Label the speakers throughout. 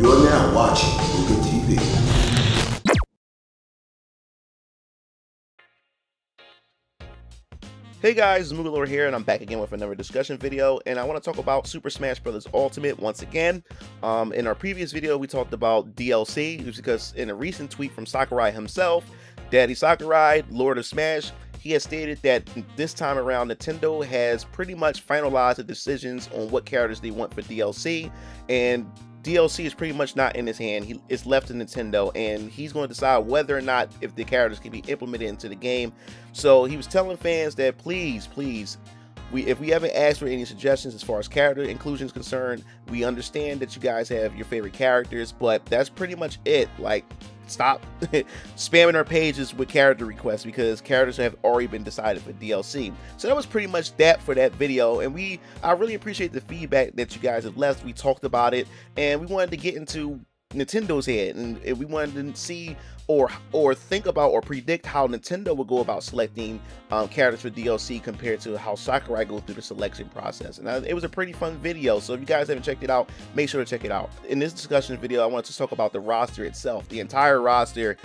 Speaker 1: You are now watching Mooga TV.
Speaker 2: Hey guys, Moogalore here, and I'm back again with another discussion video, and I want to talk about Super Smash Bros. Ultimate once again. In our previous video, we talked about DLC, because in a recent tweet from Sakurai himself, Daddy Sakurai, Lord of Smash, he has stated that this time around, Nintendo has pretty much finalized the decisions on what characters they want for DLC, and DLC is pretty much not in his hand. It's left to Nintendo, and he's going to decide whether or not if the characters can be implemented into the game. So he was telling fans that please, if we haven't asked for any suggestions as far as character inclusion is concerned, we understand that you guys have your favorite characters, but that's pretty much it. Like, stop spamming our pages with character requests, because characters have already been decided for DLC. So that was pretty much that for that video, and I really appreciate the feedback that you guys have left. We talked about it, and we wanted to get into Nintendo's head, and we wanted to see or think about or predict how Nintendo would go about selecting characters for DLC compared to how Sakurai goes through the selection process. And it was a pretty fun video, so if you guys haven't checked it out, make sure to check it out. In this discussion video, I want to talk about the roster itself, the entire roster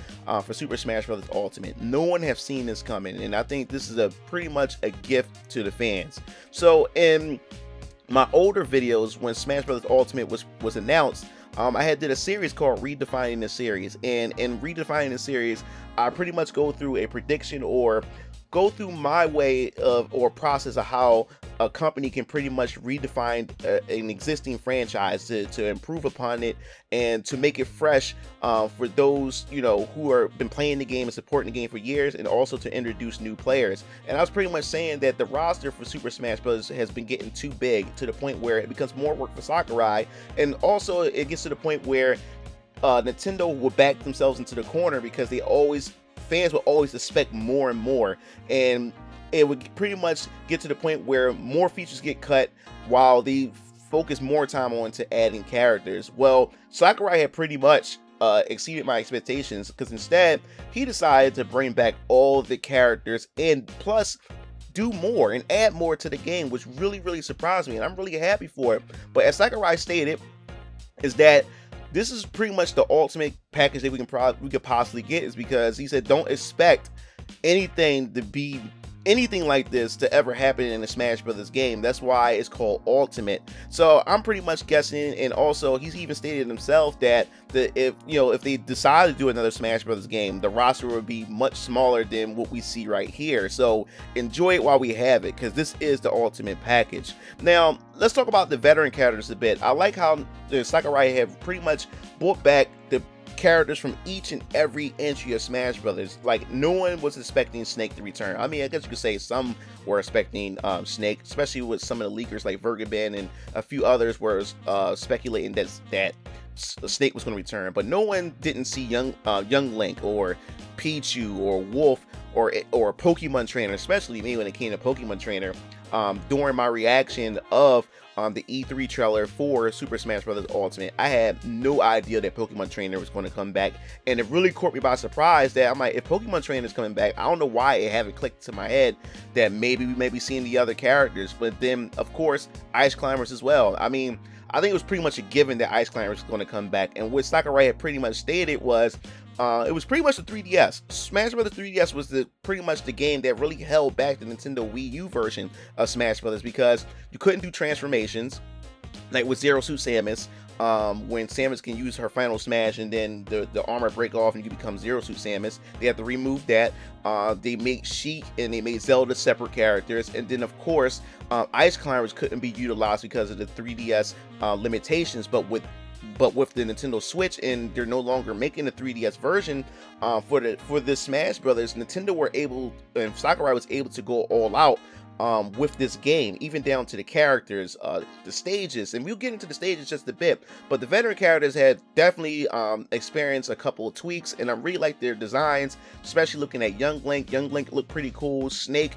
Speaker 2: for Super Smash Bros. Ultimate. No one has seen this coming, and I think this is pretty much a gift to the fans. So in my older videos, when Smash Bros. Ultimate was announced, I did a series called Redefining the Series, and in Redefining the Series, I pretty much go through a prediction or go through my way of or process of how a company can pretty much redefine an existing franchise to improve upon it and to make it fresh for those, you know, who are been playing the game and supporting the game for years, and also to introduce new players. And I was pretty much saying that the roster for Super Smash Bros. Has been getting too big, to the point where it becomes more work for Sakurai, and also it gets to the point where Nintendo will back themselves into the corner, because fans will always expect more and more, and it would pretty much get to the point where more features get cut while they focus more time on to adding characters. Well, Sakurai had pretty much exceeded my expectations, because instead he decided to bring back all the characters and plus do more and add more to the game, which really surprised me, and I'm really happy for it. But as Sakurai stated, is that this is pretty much the ultimate package that we could possibly get, is because he said don't expect anything to be anything like this to ever happen in a Smash Brothers game. That's why it's called Ultimate. So I'm pretty much guessing, and also he's even stated himself that if they decide to do another Smash Brothers game, the roster would be much smaller than what we see right here. So enjoy it while we have it, because this is the Ultimate package. Now let's talk about the veteran characters a bit. I like how the Sakurai have pretty much brought back the characters from each and every entry of Smash Brothers. Like, no one was expecting Snake to return. I mean, I guess you could say some were expecting Snake, especially with some of the leakers like Vergaben and a few others were speculating that Snake was going to return, but no one didn't see young Link or Pichu or Wolf or a Pokemon Trainer, especially me when it came to Pokemon Trainer. During my reaction of the E3 trailer for Super Smash Bros. Ultimate, I had no idea that Pokemon Trainer was going to come back, and it really caught me by surprise that I'm like, if Pokemon Trainer is coming back, I don't know why it haven't clicked to my head that maybe we may be seeing the other characters. But then, of course, Ice Climbers as well. I mean, I think it was pretty much a given that Ice Climbers was going to come back, and what Sakurai had pretty much stated was it was pretty much the 3DS. Smash Bros. 3DS was pretty much the game that really held back the Nintendo Wii U version of Smash Bros. Because you couldn't do transformations, like with Zero Suit Samus, when Samus can use her final smash and then the armor break off and you become Zero Suit Samus. They have to remove that. They made Sheik and they made Zelda separate characters, and then of course Ice Climbers couldn't be utilized because of the 3DS limitations, but with the Nintendo Switch, and they're no longer making the 3DS version for the Smash Brothers, Nintendo were able, and Sakurai was able to go all out with this game, even down to the characters, the stages, and we'll get into the stages just a bit, but the veteran characters had definitely experienced a couple of tweaks, and I really like their designs, especially looking at Young Link. Young Link looked pretty cool. Snake,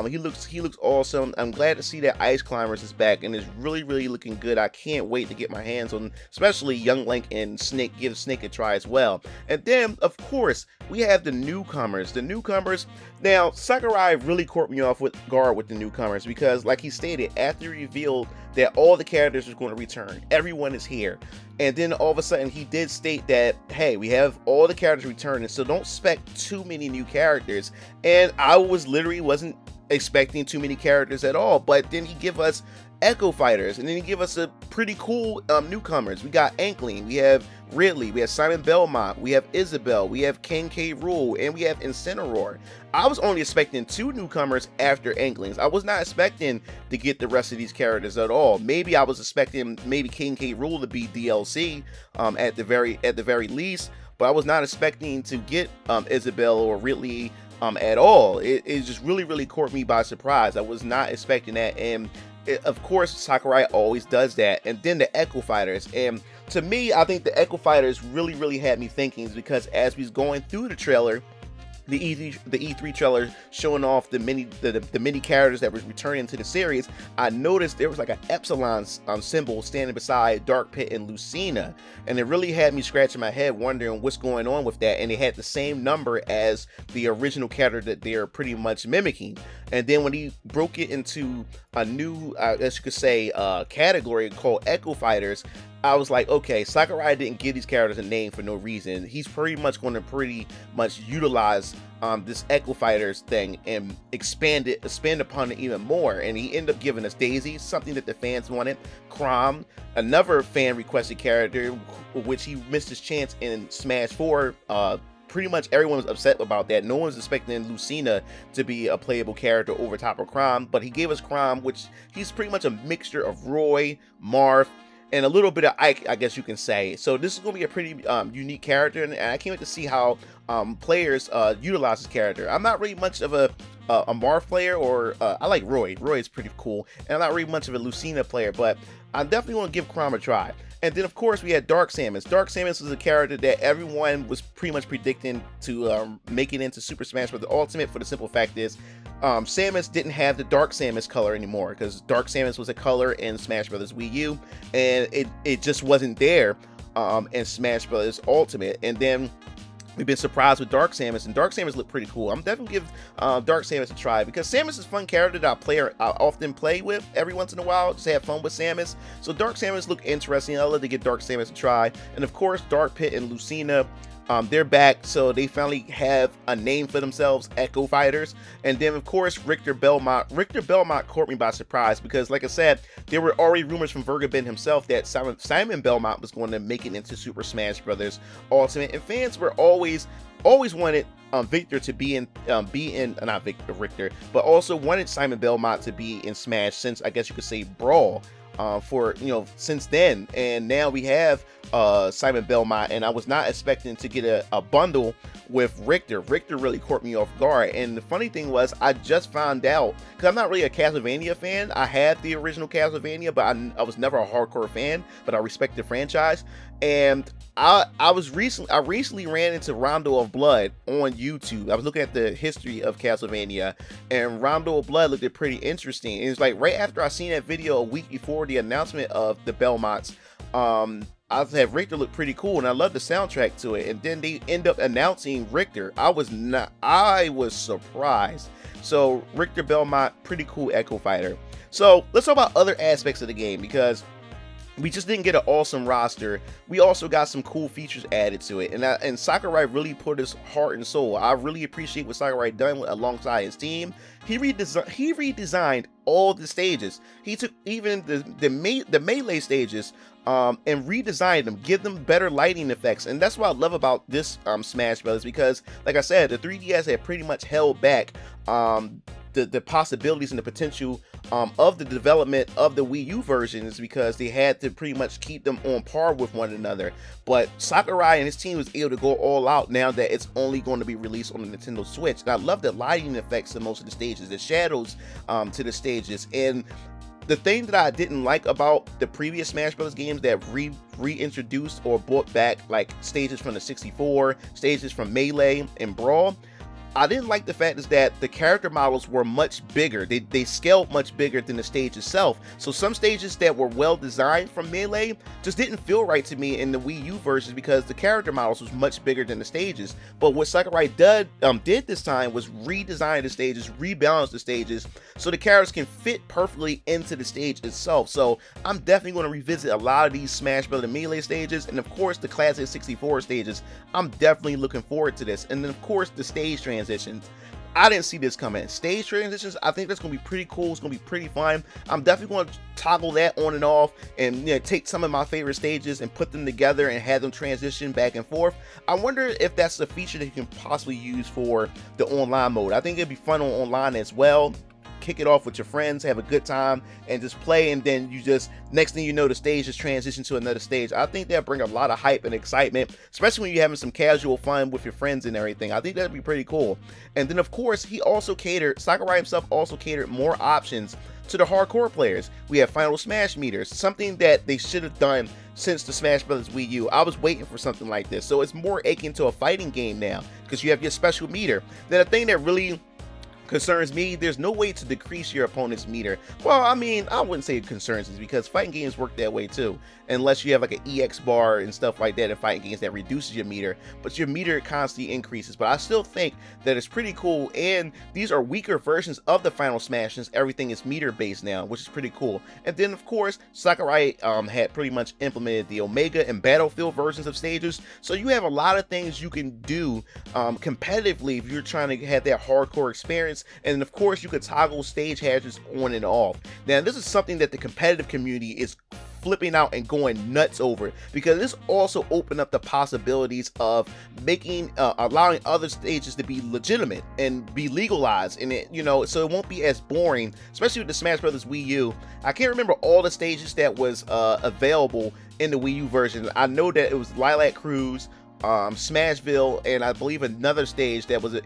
Speaker 2: he looks awesome. I'm glad to see that Ice Climbers is back and is really looking good. I can't wait to get my hands on especially Young Link and Snake, give Snake a try as well. And then of course we have the newcomers. Now Sakurai really caught me off guard with the newcomers, because like he stated, after he revealed that all the characters are going to return. Everyone is here. And then all of a sudden he did state that, hey, we have all the characters returning, so don't expect too many new characters. And I wasn't expecting too many characters at all, but then he give us Echo Fighters, and then he give us a pretty cool newcomers. We got Ankling, we have Ridley, we have Simon Belmont, we have Isabel, we have King K. Rool, and we have Incineroar. I was only expecting 2 newcomers after Anklings. I was not expecting to get the rest of these characters at all. Maybe I was expecting maybe King K. Rool to be DLC at the very least, but I was not expecting to get Isabel or Ridley at all. It just really caught me by surprise. I was not expecting that, and of course Sakurai always does that. And then the Echo Fighters, and to me, I think the Echo Fighters really had me thinking, because as we was going through the trailer, the E3 trailer showing off the many characters that was returning to the series, I noticed there was like an Epsilon symbol standing beside Dark Pit and Lucina, and it really had me scratching my head wondering what's going on with that. And they had the same number as the original character that they're pretty much mimicking. And then when he broke it into a new, as you could say, category called Echo Fighters, I was like, okay, Sakurai didn't give these characters a name for no reason. He's pretty much going to utilize this Echo Fighters thing and expand upon it even more. And he ended up giving us Daisy, something that the fans wanted, Chrom, another fan requested character, which he missed his chance in Smash 4. Pretty much everyone was upset about that. No one was expecting Lucina to be a playable character over top of Chrom, but he gave us Chrom, which he's pretty much a mixture of Roy, Marth, and a little bit of Ike, I guess you can say. So this is going to be a pretty unique character, and I can't wait to see how players utilize this character. I'm not really much of a Marth player, or I like Roy. Roy is pretty cool, and I'm not really much of a Lucina player, but I'm definitely going to give Chrom a try. And then of course we had Dark Samus. Dark Samus was a character that everyone was pretty much predicting to make it into Super Smash Bros. Ultimate, for the simple fact is Samus didn't have the Dark Samus color anymore, because Dark Samus was a color in Smash Bros. Wii U, and it just wasn't there in Smash Bros. Ultimate. And then we've been surprised with Dark Samus, and Dark Samus looked pretty cool. I'm definitely give Dark Samus a try, because Samus is a fun character that I often play with every once in a while, just have fun with Samus. So Dark Samus looked interesting. I'd love to give Dark Samus a try. And of course, Dark Pit and Lucina, they're back, so they finally have a name for themselves, Echo Fighters. And then of course Richter Belmont. Richter Belmont caught me by surprise, because like I said, there were already rumors from Vergabin himself that Simon Belmont was going to make it into Super Smash Bros. Ultimate, and fans were always wanted Victor to be in not Richter, but also wanted Simon Belmont to be in Smash, since I guess you could say Brawl, for, you know, since then. And now we have Simon Belmont, and I was not expecting to get a bundle with Richter. Richter really caught me off guard. And the funny thing was, I just found out, because I'm not really a Castlevania fan. I had the original Castlevania, but I was never a hardcore fan, but I respect the franchise. And I recently ran into Rondo of Blood on YouTube. I was looking at the history of Castlevania, and Rondo of Blood looked pretty interesting. And it's like right after I seen that video a week before the announcement of the Belmonts, I had Richter look pretty cool, and I love the soundtrack to it. And then they end up announcing Richter. I was surprised. So Richter Belmont, pretty cool Echo Fighter. So let's talk about other aspects of the game, because we just didn't get an awesome roster. We also got some cool features added to it, and Sakurai really put his heart and soul. I really appreciate what Sakurai done alongside his team. He redesigned all the stages. He took even the melee stages and redesigned them, give them better lighting effects. And that's what I love about this Smash Bros. Because like I said, the 3DS had pretty much held back the possibilities and the potential of the development of the Wii U versions, because they had to pretty much keep them on par with one another. But Sakurai and his team was able to go all out now that it's only going to be released on the Nintendo Switch. And I love the lighting effects in most of the stages, the shadows to the stages. And the thing that I didn't like about the previous Smash Bros. Games that reintroduced or brought back like stages from the 64, stages from Melee and Brawl, I didn't like the fact is that the character models were much bigger. They scaled much bigger than the stage itself. So some stages that were well designed from Melee just didn't feel right to me in the Wii U versions because the character models was much bigger than the stages. But what Sakurai did this time was redesign the stages, rebalance the stages, so the characters can fit perfectly into the stage itself. So I'm definitely going to revisit a lot of these Smash Bros. Melee stages, and of course the classic 64 stages. I'm definitely looking forward to this. And then of course the stage transitions. I didn't see this coming. Stage transitions, I think that's going to be pretty cool. It's going to be pretty fun. I'm definitely going to toggle that on and off and, you know, take some of my favorite stages and put them together and have them transition back and forth. I wonder if that's a feature that you can possibly use for the online mode. I think it'd be fun on online as well. Kick it off with your friends, have a good time, and just play, and then you just, next thing you know, the stage just transitions to another stage. I think that'll bring a lot of hype and excitement, especially when you're having some casual fun with your friends and everything. I think that'd be pretty cool. And then of course, Sakurai himself also catered more options to the hardcore players. We have Final Smash meters, something that they should have done since the Smash Bros. Wii U. I was waiting for something like this. So it's more akin to a fighting game now, because you have your special meter. Then the thing that really concerns me, there's no way to decrease your opponent's meter. Well, I mean, I wouldn't say it concerns me, because fighting games work that way too, unless you have like an EX bar and stuff like that in fighting games that reduces your meter, but your meter constantly increases. But I still think that it's pretty cool, and these are weaker versions of the Final Smash since everything is meter based now, which is pretty cool. And then of course Sakurai had pretty much implemented the Omega and Battlefield versions of stages, so you have a lot of things you can do competitively if you're trying to have that hardcore experience. And of course you could toggle stage hazards on and off. Now this is something that the competitive community is flipping out and going nuts over, because this also opened up the possibilities of making allowing other stages to be legitimate and be legalized, and it, you know, so it won't be as boring, especially with the Smash Bros. Wii U. I can't remember all the stages that was available in the Wii U version. I know that it was Lilac Cruise, Smashville, and I believe another stage that was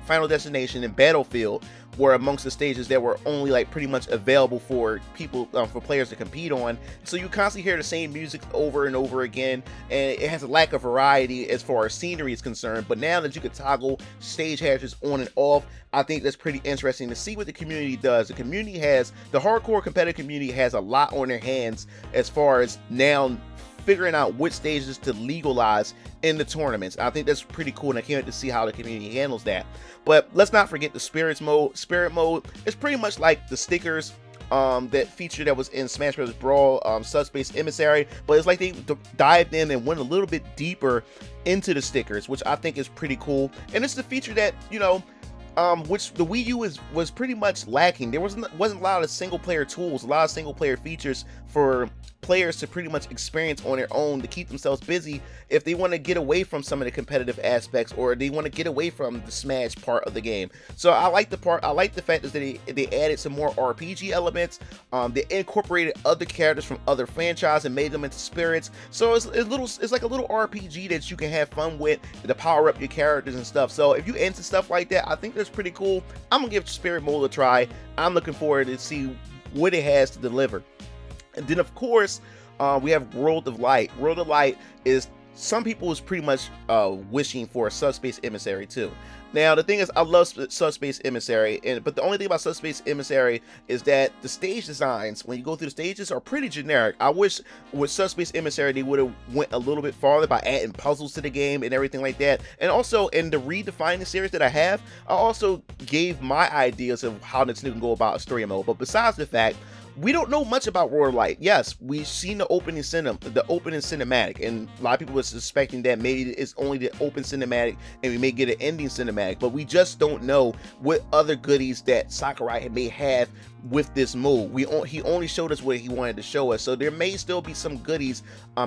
Speaker 2: Final Destination and Battlefield were amongst the stages that were only like pretty much available for people, for players to compete on. So you constantly hear the same music over and over again, and it has a lack of variety as far as scenery is concerned. But now that you can toggle stage hazards on and off, I think that's pretty interesting to see what the community does. The hardcore competitive community has a lot on their hands as far as now figuring out which stages to legalize in the tournaments. I think that's pretty cool, and I can't wait to see how the community handles that. But let's not forget the Spirit mode. Spirit mode is pretty much like the stickers that feature that was in Smash Bros. Brawl, Subspace Emissary, but it's like they dived in and went a little bit deeper into the stickers, which I think is pretty cool. And it's the feature that, you know, which the Wii U was pretty much lacking. There wasn't a lot of single player tools, a lot of single player features for players to pretty much experience on their own to keep themselves busy if they want to get away from some of the competitive aspects, or they want to get away from the Smash part of the game. So I like the fact that they added some more RPG elements. They incorporated other characters from other franchises and made them into spirits. So it's like a little RPG that you can have fun with to power up your characters and stuff. So if you into stuff like that, I think that's pretty cool. I'm gonna give Spirit mode a try. I'm looking forward to see what it has to deliver. And then of course we have World of Light. World of Light is, some people is pretty much wishing for a Subspace Emissary too. Now the thing is, I love Subspace Emissary, but the only thing about Subspace Emissary is that the stage designs, when you go through the stages, are pretty generic. I wish with Subspace Emissary they would have went a little bit farther by adding puzzles to the game and everything like that. And also in the redefining series that I have, I also gave my ideas of how Nintendo can go about a story mode. But besides the fact, we don't know much about World of Light. Yes, we've seen the opening cinematic, and a lot of people were suspecting that maybe it's only the open cinematic and we may get an ending cinematic, but we just don't know what other goodies that Sakurai may have with this mode. He only showed us what he wanted to show us, so there may still be some goodies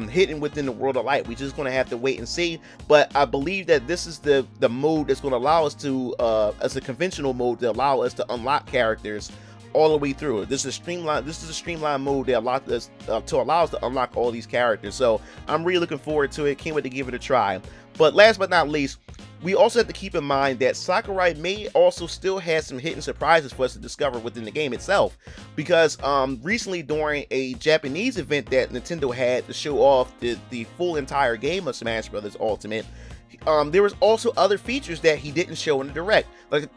Speaker 2: hidden within the World of Light. We're just going to have to wait and see. But I believe that this is the mode that's going to allow us to, as a conventional mode, to allow us to unlock characters all the way through. This is a streamlined mode that allows us to unlock all these characters. So I'm really looking forward to it. Can't wait to give it a try. But last but not least, we also have to keep in mind that Sakurai may also still have some hidden surprises for us to discover within the game itself, because recently during a Japanese event that Nintendo had to show off the full entire game of Smash Bros. Ultimate, There was also other features that he didn't show in the direct,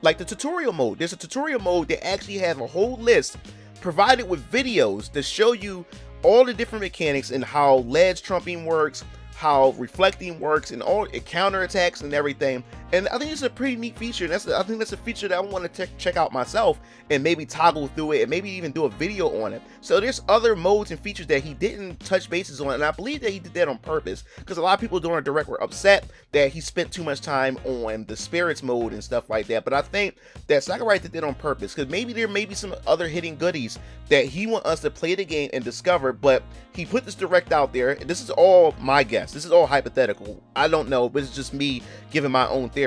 Speaker 2: like the tutorial mode. There's a tutorial mode that actually have a whole list provided with videos to show you all the different mechanics and how ledge trumping works, how reflecting works, and all counter attacks and everything. And I think it's a pretty neat feature. And I think that's a feature that I want to check out myself and maybe toggle through it and maybe even do a video on it. So there's other modes and features that he didn't touch bases on, and I believe that he did that on purpose, because a lot of people during the direct were upset that he spent too much time on the spirits mode and stuff like that. But I think that Sakurai did that on purpose, because maybe there may be some other hidden goodies that he wants us to play the game and discover. But he put this direct out there, and this is all my guess. This is all hypothetical. I don't know, but it's just me giving my own theory.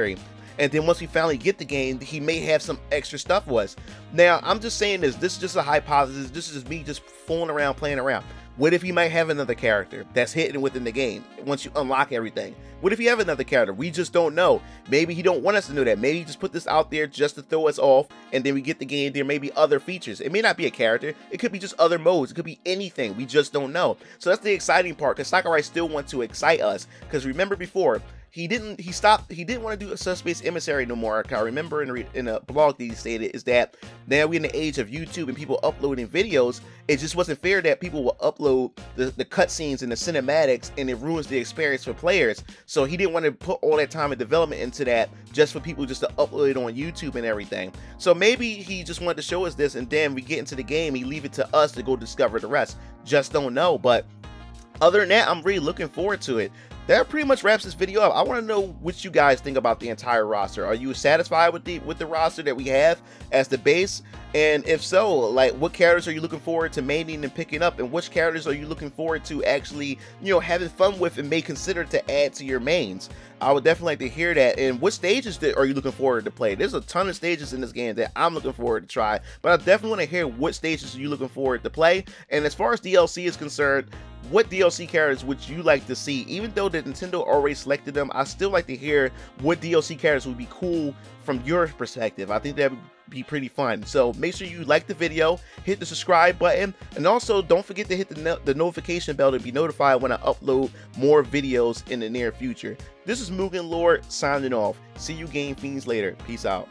Speaker 2: And then once we finally get the game, he may have some extra stuff for us. Now, I'm just saying this is just a hypothesis. This is just me just fooling around, playing around. What if he might have another character that's hidden within the game once you unlock everything? What if you have another character? We just don't know. Maybe he don't want us to know that. Maybe he just put this out there just to throw us off, and then we get the game. There may be other features. It may not be a character. It could be just other modes. It could be anything. We just don't know. So that's the exciting part, because Sakurai still wants to excite us. Because remember before, he didn't want to do a Subspace Emissary no more. I remember in a blog that he stated is that now we're in the age of YouTube and people uploading videos. It just wasn't fair that people will upload the cutscenes and the cinematics, and it ruins the experience for players. So he didn't want to put all that time and development into that just for people just to upload it on YouTube and everything. So maybe he just wanted to show us this, and then we get into the game, he leave it to us to go discover the rest. Just don't know. But other than that, I'm really looking forward to it. That pretty much wraps this video up. I want to know what you guys think about the entire roster. Are you satisfied with the roster that we have as the base? And if so, like, what characters are you looking forward to maining and picking up? And which characters are you looking forward to actually, having fun with and may consider to add to your mains? I would definitely like to hear that. And what stages are you looking forward to play? There's a ton of stages in this game that I'm looking forward to try, but I definitely want to hear what stages are you looking forward to play. And as far as DLC is concerned, what DLC characters would you like to see? Even though the Nintendo already selected them, I still like to hear what DLC characters would be cool from your perspective. I think that would be pretty fun. So make sure you like the video, hit the subscribe button, and also don't forget to hit the notification bell to be notified when I upload more videos in the near future. This is Mugen Lord signing off. See you Game Fiends later. Peace out.